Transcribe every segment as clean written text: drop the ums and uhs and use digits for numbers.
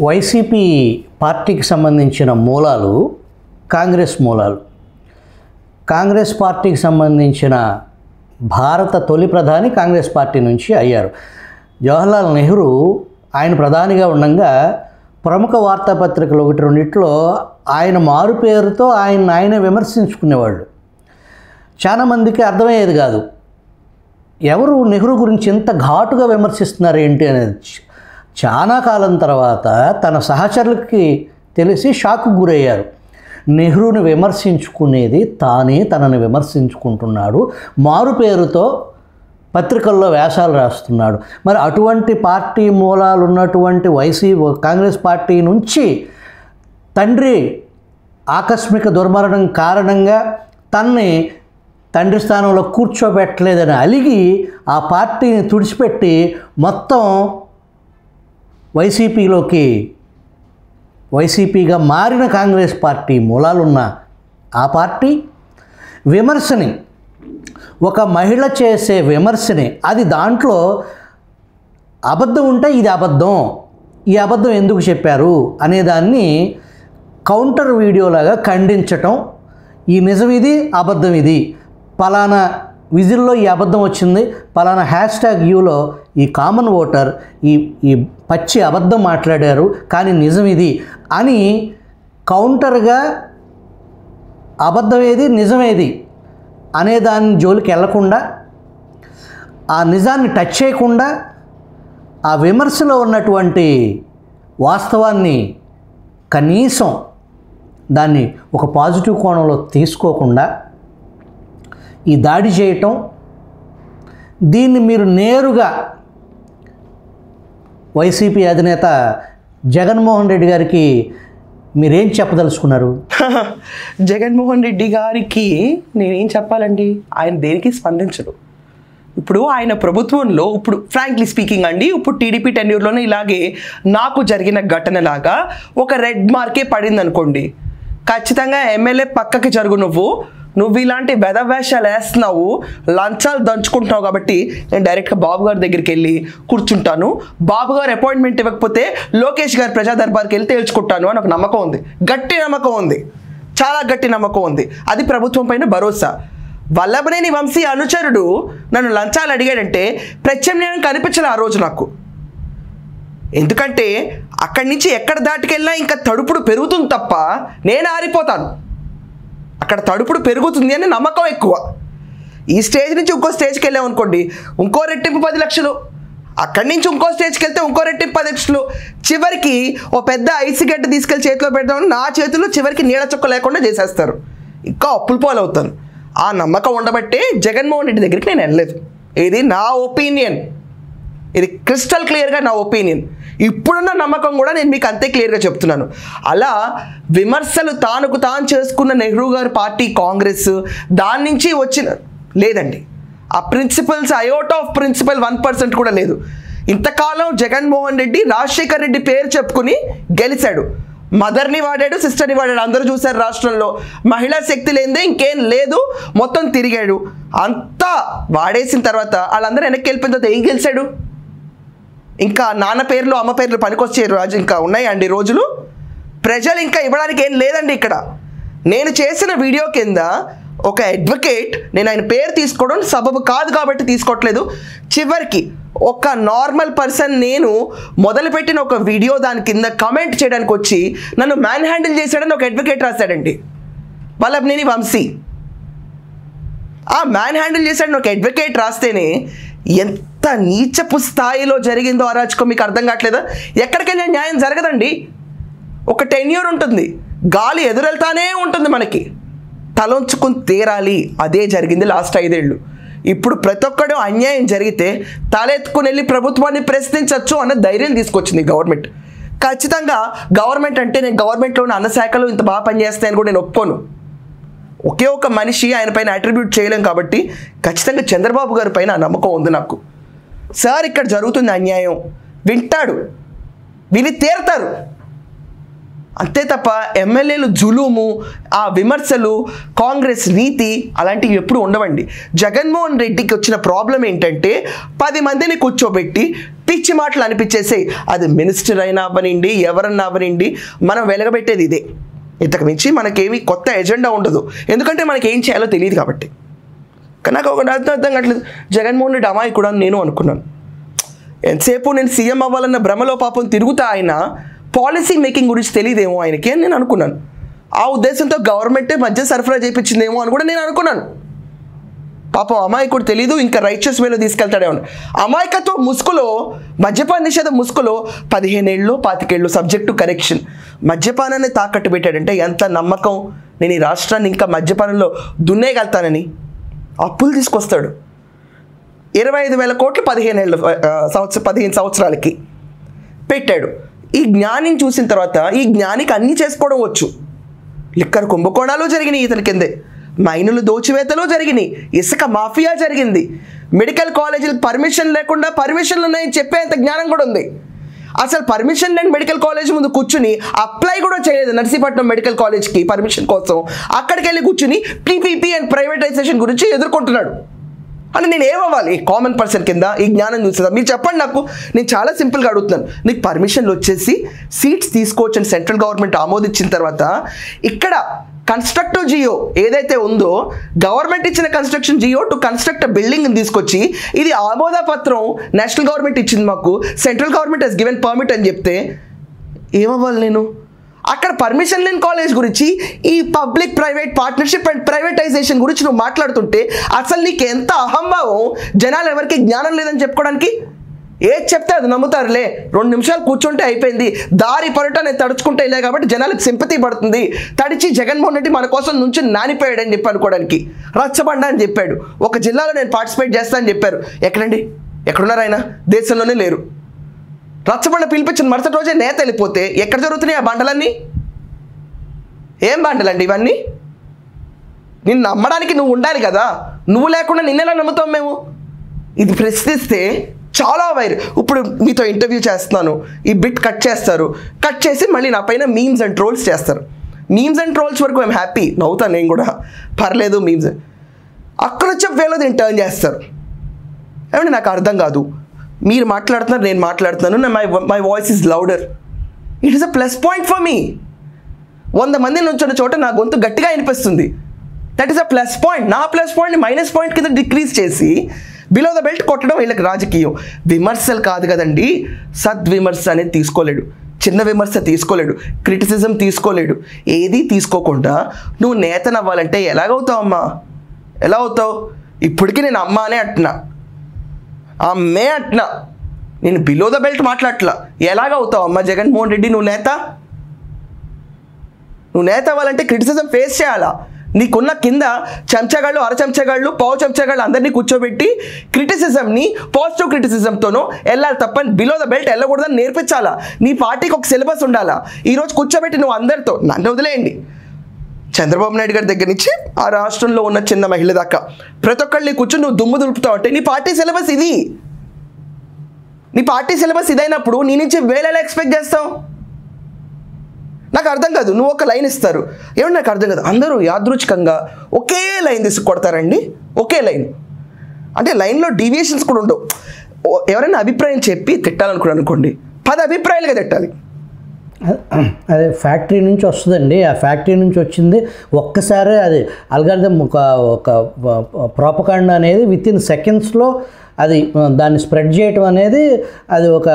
YCP పార్టీకి సంబంధించిన మూలాలు కాంగ్రెస్ మూలాలు. కాంగ్రెస్ పార్టీకి సంబంధించిన భారత తొలి ప్రధాని కాంగ్రెస్ పార్టీ నుంచి అయ్యారు. జవహర్లాల్ నెహ్రూ ఆయన ప్రధానిగా ఉండగా ప్రముఖ వార్తాపత్రికలు ఒకటి రెండిట్లో ఆయన మారు పేరుతో ఆయనే విమర్శించుకునేవాళ్ళు. చాలామందికి అర్థమయ్యేది కాదు, ఎవరు నెహ్రూ గురించి ఎంత ఘాటుగా విమర్శిస్తున్నారు ఏంటి అనేది. చాలా కాలం తర్వాత తన సహచరులకి తెలిసి షాక్కు గురయ్యారు. నెహ్రూని విమర్శించుకునేది తానే తనని విమర్శించుకుంటున్నాడు, మారు పేరుతో పత్రికల్లో వ్యాసాలు రాస్తున్నాడు. మరి అటువంటి పార్టీ మూలాలు ఉన్నటువంటి కాంగ్రెస్ పార్టీ నుంచి తండ్రి ఆకస్మిక దుర్మరణం కారణంగా తన్ని తండ్రి స్థానంలో కూర్చోబెట్టలేదని అలిగి ఆ పార్టీని తుడిచిపెట్టి మొత్తం వైసీపీగా మారిన కాంగ్రెస్ పార్టీ మూలాలున్న ఆ పార్టీ విమర్శని, ఒక మహిళ చేసే విమర్శని, అది దాంట్లో అబద్ధం ఉంటే ఇది అబద్ధం, ఈ అబద్ధం ఎందుకు చెప్పారు అనేదాన్ని కౌంటర్ వీడియోలాగా ఖండించటం, ఈ నిజం ఇది, అబద్ధం ఇది, పలానా విజిల్లో ఈ అబద్ధం వచ్చింది, పలానా #U ఈ కామన్ ఓటర్ ఈ పచ్చి అబద్ధం మాట్లాడారు కానీ నిజం ఇది అని కౌంటర్గా అబద్ధమేది నిజమేది అనేదాన్ని జోలికి వెళ్లకుండా, ఆ నిజాన్ని టచ్ చేయకుండా, ఆ విమర్శలో ఉన్నటువంటి వాస్తవాన్ని కనీసం దాన్ని ఒక పాజిటివ్ కోణంలో తీసుకోకుండా ఈ దాడి చేయటం, దీన్ని మీరు నేరుగా వైసీపీ అధినేత జగన్మోహన్ రెడ్డి గారికి మీరేం చెప్పదలుచుకున్నారు? జగన్మోహన్ రెడ్డి గారికి నేనేం చెప్పాలండి, ఆయన దేనికి స్పందించడు. ఇప్పుడు ఆయన ప్రభుత్వంలో ఇప్పుడు ఫ్రాంక్లీ స్పీకింగ్ అండి, ఇప్పుడు టీడీపీ టెన్యూర్లోనే ఇలాగే నాకు జరిగిన ఘటనలాగా ఒక రెడ్ మార్కే పడింది అనుకోండి, ఖచ్చితంగా ఎమ్మెల్యే పక్కకి జరుగు, నువ్వు ఇలాంటి వేషాలు వేస్తున్నావు, లంచాలు దంచుకుంటున్నావు కాబట్టి నేను డైరెక్ట్గా బాబు గారి దగ్గరికి వెళ్ళి కూర్చుంటాను, బాబు గారు అపాయింట్మెంట్ ఇవ్వకపోతే లోకేష్ గారు ప్రజా దర్బార్కి వెళ్ళి తేల్చుకుంటాను అని ఒక నమ్మకం ఉంది, గట్టి నమ్మకం ఉంది, చాలా గట్టి నమ్మకం ఉంది. అది ప్రభుత్వం పైన భరోసా. వల్లభనేని వంశీ అనుచరుడు నన్ను లంచాలు అడిగాడంటే ప్రత్యామ్నాయం కనిపించలే ఆ రోజు నాకు. ఎందుకంటే అక్కడి నుంచి ఎక్కడ దాటికెళ్ళినా ఇంకా తడుపుడు పెరుగుతుంది తప్ప నేను ఆరిపోతాను. అక్కడ తడుపుడు పెరుగుతుంది అని నమ్మకం ఎక్కువ. ఈ స్టేజ్ నుంచి ఇంకో స్టేజ్కి వెళ్ళాం అనుకోండి, ఇంకో రెట్టింపు 10 లక్షలు, అక్కడి నుంచి ఇంకో స్టేజ్కి వెళ్తే ఇంకో రెట్టింపు 10 లక్షలు, చివరికి ఓ పెద్ద ఐసిగడ్డ తీసుకెళ్ళి చేతిలో పెడదామని నా చేతుల్లో చివరికి నీడ చుక్క లేకుండా చేసేస్తారు, ఇంకా అప్పులు పాలవుతాను. ఆ నమ్మకం ఉండబట్టే జగన్మోహన్ రెడ్డి దగ్గరికి నేను వెళ్ళలేదు. ఇది నా ఒపీనియన్, ఇది క్రిస్టల్ క్లియర్గా నా ఒపీనియన్. ఇప్పుడున్న నమ్మకం కూడా నేను మీకు అంతే క్లియర్గా చెప్తున్నాను. అలా విమర్శలు తాను చేసుకున్న నెహ్రూ గారి పార్టీ కాంగ్రెస్ దాని నుంచి వచ్చిన లేదండి. ఆ ప్రిన్సిపల్స్ అయోటా ఆఫ్ ప్రిన్సిపల్ 1% కూడా లేదు. ఇంతకాలం జగన్మోహన్ రెడ్డి రాజశేఖర్ రెడ్డి పేరు చెప్పుకుని గెలిచాడు, మదర్ని వాడాడు, సిస్టర్ని వాడాడు, అందరూ చూశారు రాష్ట్రంలో. మహిళా శక్తి లేనిదే ఇంకేం లేదు, మొత్తం తిరిగాడు. అంతా వాడేసిన తర్వాత వాళ్ళందరూ వెనక్కి వెళ్ళిపోయిన తర్వాత ఏం గెలిచాడు? ఇంకా నాన్న పేర్లు అమ్మ పేర్లు పనికొచ్చే రోజు ఇంకా ఉన్నాయండి రోజులు? ప్రజలు ఇంకా ఇవ్వడానికి ఏం లేదండి. ఇక్కడ నేను చేసిన వీడియో కింద ఒక అడ్వకేట్, నేను ఆయన పేరు తీసుకోవడం సబబు కాదు కాబట్టి తీసుకోవట్లేదు, చివరికి ఒక నార్మల్ పర్సన్ నేను మొదలుపెట్టిన ఒక వీడియో దాని కింద కమెంట్ చేయడానికి వచ్చి నన్ను మ్యాన్ హ్యాండిల్ చేశాడని ఒక అడ్వకేట్ రాశాడండి, వల్లభనేని వంశీ. ఆ మ్యాన్ హ్యాండిల్ చేశాడని ఒక అడ్వకేట్ రాస్తేనే ఎంత నీచపు స్థాయిలో జరిగిందో అరాచకం మీకు అర్థం కావట్లేదా? ఎక్కడికైనా న్యాయం జరగదండి. ఒక టెన్యూర్ ఉంటుంది, గాలి ఎదురెళ్తానే ఉంటుంది, మనకి తలంచుకుని తీరాలి. అదే జరిగింది లాస్ట్ 5 ఏళ్ళు. ఇప్పుడు ప్రతి ఒక్కడు అన్యాయం జరిగితే తలెత్తుకుని వెళ్ళి ప్రభుత్వాన్ని ప్రశ్నించవచ్చు అన్న ధైర్యం తీసుకొచ్చింది గవర్నమెంట్. ఖచ్చితంగా గవర్నమెంట్ అంటే నేను గవర్నమెంట్లోని అన్న శాఖలు ఇంత బాగా పనిచేస్తాయని కూడా నేను ఒప్పుకోను. ఒకే ఒక మనిషి ఆయన పైన అట్రిబ్యూట్ చేయలేం కాబట్టి ఖచ్చితంగా చంద్రబాబు గారి పైన నమ్మకం ఉంది నాకు. సార్ ఇక్కడ జరుగుతుంది అన్యాయం, వింటాడు, విని తీరుతారు. అంతే తప్ప ఎమ్మెల్యేలు జులుము, ఆ విమర్శలు, కాంగ్రెస్ నీతి అలాంటివి ఎప్పుడు ఉండవండి. జగన్మోహన్ రెడ్డికి వచ్చిన ప్రాబ్లం ఏంటంటే 10 మందిని కూర్చోబెట్టి పిచ్చి మాటలు అనిపించేసి, అది మినిస్టర్ అయినా అవ్వనండి, ఎవరన్నా అవ్వనండి, మనం వెలగబెట్టేది ఇదే. ఇంతకు మించి మనకేమీ కొత్త ఎజెండా ఉండదు, ఎందుకంటే మనకి ఏం చేయాలో తెలియదు కాబట్టి. కానీ నాకు ఒక అర్థం కావట్లేదు, జగన్మోహన్ రెడ్డి అమాయకుడు అని నేను అనుకున్నాను. ఎంతసేపు నేను సీఎం అవ్వాలన్న భ్రమలో పాపం తిరుగుతా, ఆయన పాలసీ మేకింగ్ గురించి తెలియదేమో ఆయనకి అని నేను అనుకున్నాను. ఆ ఉద్దేశంతో గవర్నమెంటే మధ్య సరఫరా చేయించిందేమో అని కూడా నేను అనుకున్నాను. పాపం అమాయకుడు తెలీదు, ఇంకా రైచస్ వేలో తీసుకెళ్తాడేమో. అమాయకత్వ ముసుగులో, మద్యపాన నిషేధ ముసుగులో 15 ఏళ్ళు 25 ఏళ్ళు సబ్జెక్టు కరెక్షన్, మద్యపానాన్ని తాకట్టు పెట్టాడంటే ఎంత నమ్మకం, నేను ఈ రాష్ట్రాన్ని ఇంకా మద్యపానంలో దున్నేయగలుగుతానని. అప్పులు తీసుకొస్తాడు, 25,000 కోట్లు 15 సంవత్సరాలకి పెట్టాడు. ఈ జ్ఞానిని చూసిన తర్వాత ఈ జ్ఞానికి అన్నీ చేసుకోవడం వచ్చు. లిక్కర్ కుంభకోణాలు జరిగినాయి ఇతని కిందే, మైనులు దోచివేతలు జరిగినాయి, ఇసుక మాఫియా జరిగింది, మెడికల్ కాలేజీలకు పర్మిషన్ లేకుండా పర్మిషన్లు ఉన్నాయని చెప్పేంత జ్ఞానం కూడా ఉంది. అసలు పర్మిషన్ లేని మెడికల్ కాలేజ్ ముందు కూర్చుని అప్లై కూడా చేయలేదు నర్సీపట్నం మెడికల్ కాలేజ్కి పర్మిషన్ కోసం. అక్కడికి వెళ్ళి కూర్చుని పీపీపీ అండ్ ప్రైవేటైజేషన్ గురించి ఎదుర్కొంటున్నాడు. అంటే నేను ఏమవ్వాలి కామన్ పర్సన్ కింద ఈ జ్ఞానం చూస్తుందా? మీరు చెప్పండి నాకు. నేను చాలా సింపుల్గా అడుగుతున్నాను. నీకు పర్మిషన్లు వచ్చేసి సీట్స్ తీసుకోవచ్చని సెంట్రల్ గవర్నమెంట్ ఆమోదించిన తర్వాత ఇక్కడ కన్స్ట్రక్టివ్ జియో ఏదైతే ఉందో, గవర్నమెంట్ ఇచ్చిన కన్స్ట్రక్షన్ జియో టు కన్స్ట్రక్ట్ బిల్డింగ్ని తీసుకొచ్చి ఇది ఆమోద పత్రం నేషనల్ గవర్నమెంట్ ఇచ్చింది మాకు, central government has given permit అని చెప్తే ఏమవ్వాలి నేను? అక్కడ పర్మిషన్ లేని కాలేజ్ గురించి, ఈ public private partnership and privatization గురించి నువ్వు మాట్లాడుతుంటే అసలు నీకు ఎంత అహంభావం, జనాలు ఎవరికి జ్ఞానం లేదని చెప్పుకోవడానికి. ఏది చెప్తే అది నమ్ముతారులే, 2 నిమిషాలు కూర్చుంటే అయిపోయింది, దారి పొరట నేను తడుచుకుంటే ఇలా కాబట్టి జనాలకు సింపతి పడుతుంది, తడిచి జగన్మోహన్ రెడ్డి మన కోసం నుంచి నానిపోయాడని చెప్పి అనుకోవడానికి. రచ్చబండ అని చెప్పాడు, ఒక జిల్లాలో నేను పార్టిసిపేట్ చేస్తానని చెప్పారు. ఎక్కడండి, ఎక్కడున్నారు ఆయన? దేశంలోనే లేరు. రచ్చబండ పిలిపించిన మరుసటి రోజే నేత వెళ్ళిపోతే ఎక్కడ జరుగుతున్నాయి ఆ బండలన్నీ? ఏం బండలండి ఇవన్నీ? నిన్ను నమ్మడానికి నువ్వు ఉండాలి కదా, నువ్వు లేకుండా నిన్నెలా నమ్ముతాం మేము? ఇది ప్రశ్నిస్తే చాలా వైర్. ఇప్పుడు మీతో ఇంటర్వ్యూ చేస్తున్నాను, ఈ బిట్ కట్ చేస్తారు, కట్ చేసి మళ్ళీ నా పైన మీమ్స్ అండ్ ట్రోల్స్ చేస్తారు. మీమ్స్ అండ్ ట్రోల్స్ వరకు ఐమ్ హ్యాపీ, నవ్వుతాను నేను కూడా, పర్లేదు. మీమ్స్ అక్కడ వచ్చే వేలో దీన్ని టర్న్ చేస్తారు. ఏమంటే నాకు అర్థం కాదు, మీరు మాట్లాడుతున్నారు, నేను మాట్లాడుతున్నాను, my voice is louder. It is a plus point for me. 100 మంది నుంచున్న చోట నా గొంతు గట్టిగా వినిపిస్తుంది. That is a plus point. నా ప్లస్ పాయింట్ని మైనస్ పాయింట్ కింద డిక్రీజ్ చేసి బిలో ద బెల్ట్ కొట్టడం వీళ్ళకి రాజకీయం. విమర్శలు కాదు కదండి, సద్విమర్శ అనేది తీసుకోలేడు, చిన్న విమర్శ తీసుకోలేడు, క్రిటిసిజం తీసుకోలేడు. ఏది తీసుకోకుండా నువ్వు నేతనవ్వాలంటే ఎలాగవుతావు అమ్మా? ఎలా అవుతావు? ఇప్పటికీ నేను అమ్మ అనే అంటున్నా, అమ్మే అంటున్నా, నేను బిలో ద బెల్ట్ మాట్లాడట్లా. ఎలాగవుతావు అమ్మ జగన్మోహన్ రెడ్డి? నువ్వు నేత అవ్వాలంటే క్రిటిసిజం ఫేస్ చేయాలా? నీకున్న కింద చెంచగాళ్ళు, అర చెంచగాళ్ళు, పావు చెంచగాళ్ళు అందరినీ కూర్చోబెట్టి క్రిటిసిజంని పాజిటివ్ క్రిటిసిజంతోనూ వెళ్ళాలి తప్ప బిలో ద బెల్ట్ వెళ్ళకూడదని నేర్పించాలా. నీ పార్టీకి ఒక సిలబస్ ఉండాలా. ఈరోజు కూర్చోబెట్టి నువ్వు అందరితో, నన్ను వదిలేయండి, చంద్రబాబు నాయుడు గారి దగ్గర నుంచి ఆ రాష్ట్రంలో ఉన్న చిన్న మహిళ దాకా ప్రతి ఒక్కళ్ళని కూర్చొని నువ్వు దుమ్ము దులుపుతావు అంటే నీ పార్టీ సిలబస్ ఇది. నీ పార్టీ సిలబస్ ఇదైనప్పుడు నీ నుంచి వేలలా ఎక్స్పెక్ట్ చేస్తావు? నాకు అర్థం కాదు. నువ్వు ఒక లైన్ ఇస్తారు, ఏమన్నా నాకు అర్థం కాదు, అందరూ యాదృచ్ఛికంగా ఒకే లైన్ తీసుకు కొడతారండి. ఒకే లైన్ అంటే లైన్లో డీవియేషన్స్ కూడా ఉండవు. ఎవరైనా అభిప్రాయం చెప్పి తిట్టాలనుకున్నాను అనుకోండి, 10 అభిప్రాయాలుగా తిట్టాలి. అదే ఫ్యాక్టరీ నుంచి వస్తుందండి. ఆ ఫ్యాక్టరీ నుంచి వచ్చింది ఒక్కసారి అది అల్గారిథం, ఒక ప్రోపకాండా అనేది వితిన్ సెకండ్స్లో అది దాన్ని స్ప్రెడ్ చేయటం అనేది అది ఒక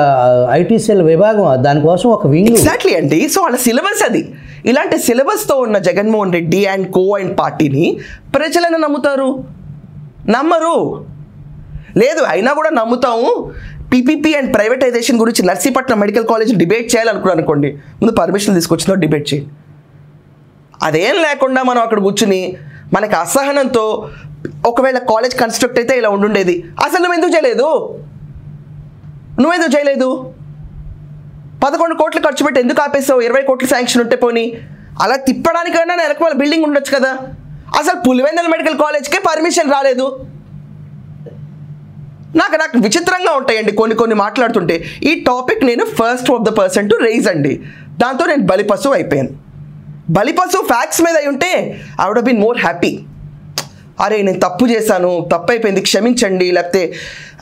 ఐటీ సెల్ విభాగం, దానికోసం ఒక వింగ్. ఎగ్జాక్ట్లీ అండి. సో వాళ్ళ సిలబస్ అది. ఇలాంటి సిలబస్తో ఉన్న Jaganmohan Reddy and co and పార్టీని ప్రజలను నమ్ముతారు? నమ్మరు. లేదు అయినా కూడా నమ్ముతాము. పీపీపీ అండ్ ప్రైవేటైజేషన్ గురించి నర్సీపట్నం మెడికల్ కాలేజ్ డిబేట్ చేయాలనుకున్నాను అనుకోండి, ముందు పర్మిషన్ తీసుకొచ్చిందో డిబేట్ చేయండి. అదేం లేకుండా మనం అక్కడ కూర్చుని మనకి అసహనంతో ఒకవేళ కాలేజ్ కన్స్ట్రక్ట్ అయితే ఇలా ఉండుండేది. అసలు నువ్వెందుకు చేయలేదు? 11 కోట్లు ఖర్చు పెట్టి ఎందుకు ఆపేసావు? 20 కోట్లు శాంక్షన్ ఉంటే పోనీ అలా తిప్పడానికైనా వెనక బిల్డింగ్ ఉండొచ్చు కదా. అసలు పులివెందుల మెడికల్ కాలేజ్కే పర్మిషన్ రాలేదు. నాకు విచిత్రంగా ఉంటాయండి కొన్ని మాట్లాడుతుంటే. ఈ టాపిక్ నేను first of the person to raise అండి, దాంతో నేను బలిపశువు అయిపోయాను. బలిపశువు ఫ్యాక్ట్స్ మీద అయి ఉంటే I would been more happy. అరే నేను తప్పు చేశాను, తప్పు అయిపోయింది, క్షమించండి, లేకపోతే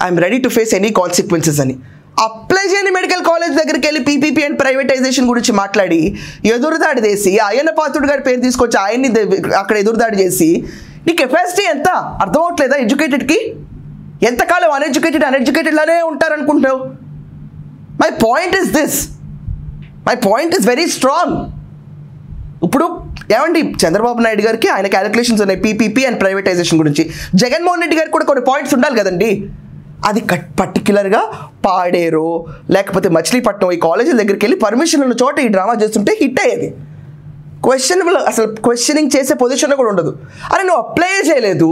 I'm ready to face any consequences అని. అప్లై చేయని మెడికల్ కాలేజ్ దగ్గరికి వెళ్ళి పీపీపీ అండ్ ప్రైవేటైజేషన్ గురించి మాట్లాడి ఎదురుదాడి చేసి అయ్యన్న పాత్రుడు గారి పేరు తీసుకొచ్చి ఆయన్ని అక్కడ ఎదురుదాడి చేసి నీ కెపాసిటీ ఎంత అర్థం అవట్లేదా? ఎడ్యుకేటెడ్కి ఎంతకాలం అన్ఎడ్యుకేటెడ్లానే ఉంటారనుకుంటావు? My point is very strong. ఇప్పుడు ఏమండి చంద్రబాబు నాయుడు గారికి ఆయన క్యాలిక్యులేషన్స్ ఉన్నాయి పీపీపీ అండ్ ప్రైవేటైజేషన్ గురించి. జగన్మోహన్ రెడ్డి గారికి కూడా కొన్ని పాయింట్స్ ఉండాలి కదండి. అది పర్టిక్యులర్గా పాడేరు లేకపోతే మచిలీపట్నం ఈ కాలేజీల దగ్గరికి వెళ్ళి పర్మిషన్ ఉన్న చోట ఈ డ్రామా చేస్తుంటే హిట్ అయ్యేది. అసలు క్వశ్చనింగ్ చేసే పొజిషన్లో కూడా ఉండదు. అరే నువ్వు అప్లై చేయలేదు,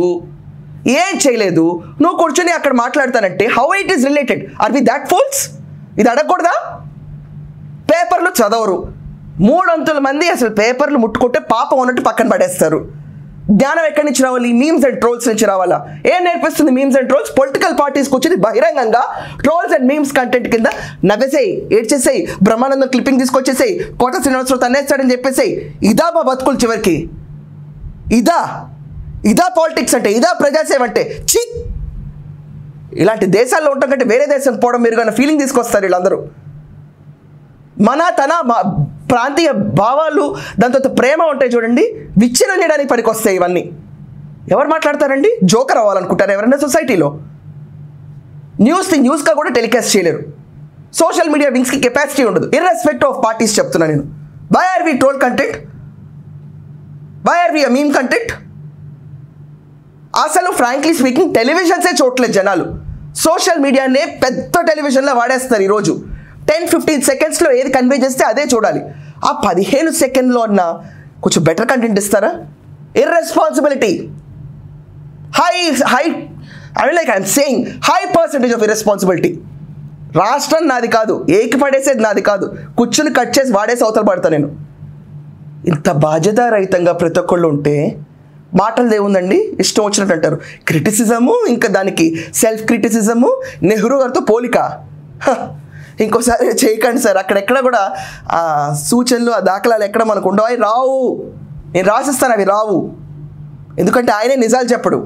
ఏం చేయలేదు, నువ్వు కూర్చొని అక్కడ మాట్లాడతానంటే how it is related? Are we that fools? ఇది అడగకూడదా? పేపర్లు చదవరు, 300 మంది అసలు పేపర్లు ముట్టుకుంటే పాపం ఉన్నట్టు పక్కన పడేస్తారు. జ్ఞానం ఎక్కడి నుంచి రావాలి? మీమ్స్ అండ్ ట్రోల్స్ నుంచి రావాలా? ఏం నేర్పిస్తుంది మీమ్స్ అండ్ ట్రోల్స్? పొలిటికల్ పార్టీస్కి వచ్చి బహిరంగంగా ట్రోల్స్ అండ్ మీమ్స్ కంటెంట్ కింద నవ్వేసేయి, ఏడ్చేసేయి, బ్రహ్మానందం క్లిప్పింగ్ తీసుకొచ్చేసేయి, కోట శ్రీనివాసరావు తన్నేస్తాడని చెప్పేసేయి. ఇదా మా బతుకులు చివరికి? ఇదా పాలిటిక్స్ అంటే? ఇదా ప్రజాసేవ అంటే? ఛీ! ఇలాంటి దేశాల్లో ఉండటం కంటే వేరే దేశం పోవడం మీరు కానీ ఫీలింగ్ తీసుకొస్తారు వీళ్ళందరూ. తన ప్రాంతీయ భావాలు దాంతో ప్రేమ ఉంటాయి చూడండి, విచ్ఛిన్నం చేయడానికి పనికొస్తాయి ఇవన్నీ. ఎవరు మాట్లాడతారండి? జోకర్ అవ్వాలనుకుంటారు ఎవరైనా సొసైటీలో? న్యూస్గా కూడా టెలికాస్ట్ చేయలేరు. సోషల్ మీడియా వింగ్స్కి కెపాసిటీ ఉండదు, ఇర్రెస్పెక్ట్ ఆఫ్ పార్టీస్ చెప్తున్నా నేను. Why are we troll content? Why are we a meme content? అసలు ఫ్రాంక్లీ స్పీకింగ్ టెలివిజన్సే చూడలేదు జనాలు, సోషల్ మీడియానే పెద్ద టెలివిజన్లో వాడేస్తారు. ఈరోజు 10-15 సెకండ్స్లో ఏది కన్వే చేస్తే అదే చూడాలి. ఆ 15 సెకండ్లో అన్న కొంచెం బెటర్ కంటెంట్ ఇస్తారా? Irresponsibility, I'm saying high percentage of irresponsibility. రాష్ట్రం నాది కాదు, ఏకి పడేసేది నాది కాదు, కూర్చుని కట్ చేసి వాడేసి అవతల పడతా నేను. ఇంత బాధ్యతారహితంగా ప్రతి ఒక్కళ్ళు ఉంటే మాటలు ఏముందండి, ఇష్టం వచ్చినట్టు అంటారు. క్రిటిసిజము, ఇంకా దానికి సెల్ఫ్ క్రిటిసిజము, నెహ్రూ గారితో పోలిక. ఇంకోసారి చేయకండి సార్. అక్కడెక్కడ కూడా ఆ సూచనలు ఆ దాఖలాలు ఎక్కడ మనకు ఉండవు, అవి రావు. నేను రాసిస్తాను, అవి రావు. ఎందుకంటే ఆయనే నిజాలు చెప్పడు.